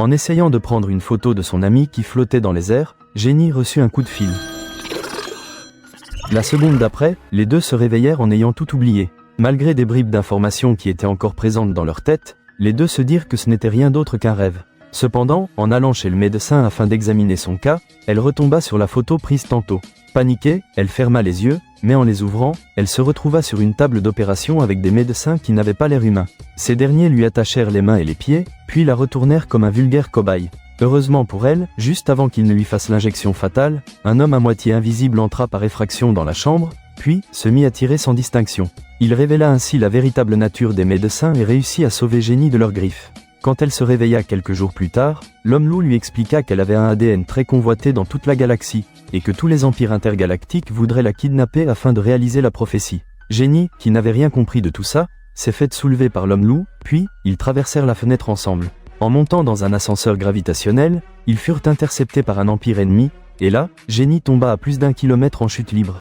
En essayant de prendre une photo de son ami qui flottait dans les airs, Jenny reçut un coup de fil. La seconde d'après, les deux se réveillèrent en ayant tout oublié. Malgré des bribes d'informations qui étaient encore présentes dans leur tête, les deux se dirent que ce n'était rien d'autre qu'un rêve. Cependant, en allant chez le médecin afin d'examiner son cas, elle retomba sur la photo prise tantôt. Paniquée, elle ferma les yeux, mais en les ouvrant, elle se retrouva sur une table d'opération avec des médecins qui n'avaient pas l'air humains. Ces derniers lui attachèrent les mains et les pieds, puis la retournèrent comme un vulgaire cobaye. Heureusement pour elle, juste avant qu'il ne lui fasse l'injection fatale, un homme à moitié invisible entra par effraction dans la chambre, puis se mit à tirer sans distinction. Il révéla ainsi la véritable nature des médecins et réussit à sauver Jenny de leurs griffes. Quand elle se réveilla quelques jours plus tard, l'homme-loup lui expliqua qu'elle avait un ADN très convoité dans toute la galaxie, et que tous les empires intergalactiques voudraient la kidnapper afin de réaliser la prophétie. Jenny, qui n'avait rien compris de tout ça, s'est faite soulever par l'homme-loup, puis, ils traversèrent la fenêtre ensemble. En montant dans un ascenseur gravitationnel, ils furent interceptés par un empire ennemi, et là, Jenny tomba à plus d'1 kilomètre en chute libre.